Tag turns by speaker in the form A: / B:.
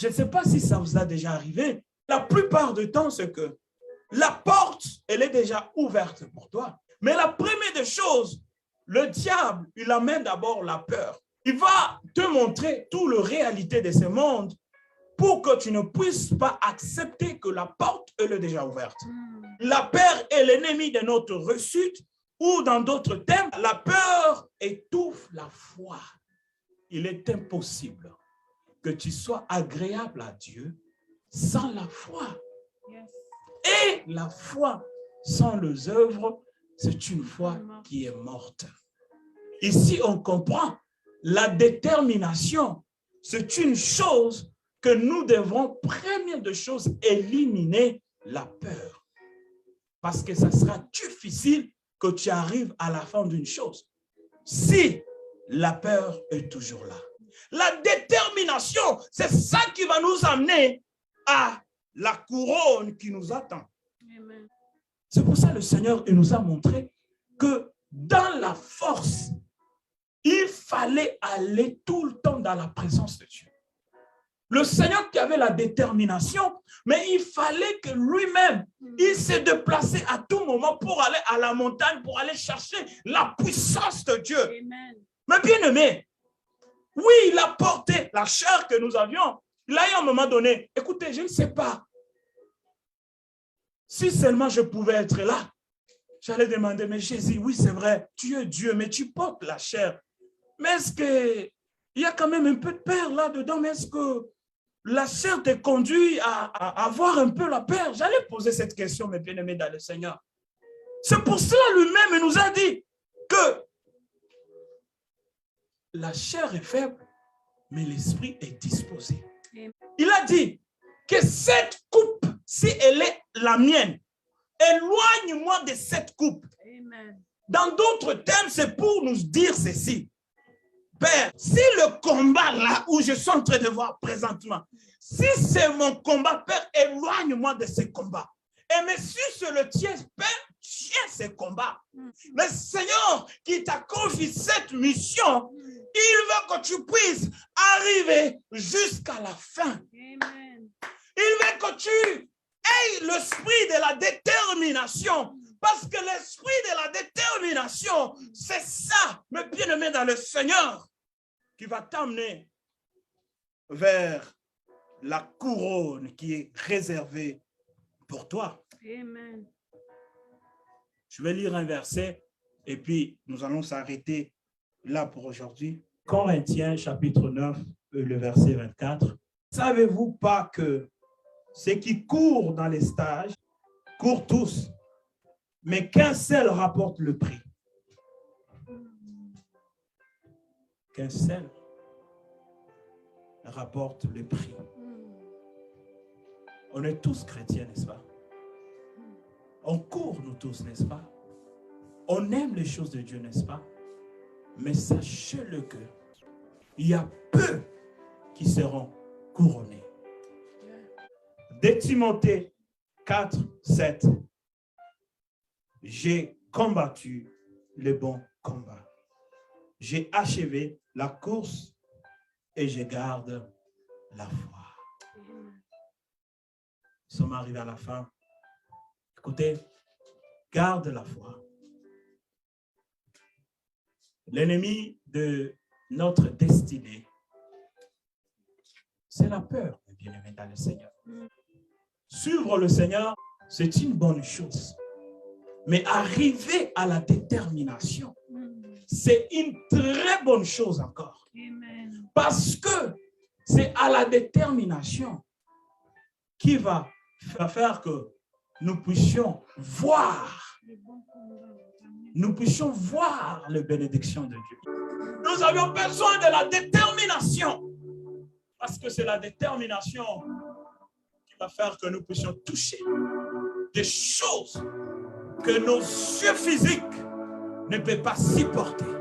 A: Je ne sais pas si ça vous a déjà arrivé. La plupart du temps, c'est que la porte, elle est déjà ouverte pour toi. Mais la première des choses, le diable, il amène d'abord la peur. Il va te montrer toute la réalité de ce monde pour que tu ne puisses pas accepter que la porte, elle est déjà ouverte. La peur est l'ennemi de notre réussite, ou dans d'autres termes, la peur étouffe la foi. Il est impossible que tu sois agréable à Dieu sans la foi. Et la foi sans les œuvres, c'est une foi qui est morte. Ici, on comprend la détermination. C'est une chose que nous devrons, première de choses, éliminer la peur. Parce que ça sera difficile que tu arrives à la fin d'une chose. Si la peur est toujours là. La détermination, c'est ça qui va nous amener à la couronne qui nous attend. C'est pour ça que le Seigneur il nous a montré que dans la force, il fallait aller tout le temps dans la présence de Dieu. Le Seigneur qui avait la détermination, mais il fallait que lui-même, il s'est déplacé à tout moment pour aller à la montagne, pour aller chercher la puissance de Dieu. Amen. Mais bien aimé, oui, il a porté la chair que nous avions. Il a eu à un moment donné, écoutez, je ne sais pas. Si seulement je pouvais être là, j'allais demander, mais Jésus, oui, c'est vrai, tu es Dieu, mais tu portes la chair. Mais est-ce qu'il y a quand même un peu de peur là-dedans? Mais est-ce que la chair te conduit à avoir un peu la peur? J'allais poser cette question, mes bien-aimés dans le Seigneur. C'est pour cela lui-même, il nous a dit que la chair est faible, mais l'esprit est disposé. Il a dit que cette coupe, si elle est la mienne, éloigne-moi de cette coupe. Amen. Dans d'autres termes, c'est pour nous dire ceci. Père, si le combat là où je suis en train de voir présentement, si c'est mon combat, Père, éloigne-moi de ce combat. Et mais si c'est le tien, Père, tiens ce combat. Le Seigneur qui t'a confié cette mission, il veut que tu puisses arriver jusqu'à la fin. Amen. Il veut que tu aies l'esprit de la détermination. Parce que l'esprit de la détermination, c'est ça, mes bien-aimés dans le Seigneur, qui va t'amener vers la couronne qui est réservée pour toi. Amen. Je vais lire un verset et puis nous allons s'arrêter là pour aujourd'hui. Corinthiens chapitre 9, le verset 24. Savez-vous pas que ceux qui courent dans les stages courent tous, mais qu'un seul rapporte le prix? Qu'un seul rapporte le prix. On est tous chrétiens, n'est-ce pas? On court, nous tous, n'est-ce pas? On aime les choses de Dieu, n'est-ce pas? Mais sachez-le que il y a peu qui seront couronnés. 2 Timothée 4, 7. J'ai combattu le bon combat. J'ai achevé la course et je garde la foi. Nous sommes arrivés à la fin. Écoutez, garde la foi. L'ennemi de notre destinée, c'est la peur, bien-aimé dans le Seigneur. Suivre le Seigneur, c'est une bonne chose. Mais arriver à la détermination, c'est une très bonne chose encore. Amen. Parce que c'est à la détermination qui va faire que nous puissions voir les bénédictions de Dieu. Nous avions besoin de la détermination. Parce que c'est la détermination qui va faire que nous puissions toucher des choses que nos yeux physiques ne peuvent pas supporter.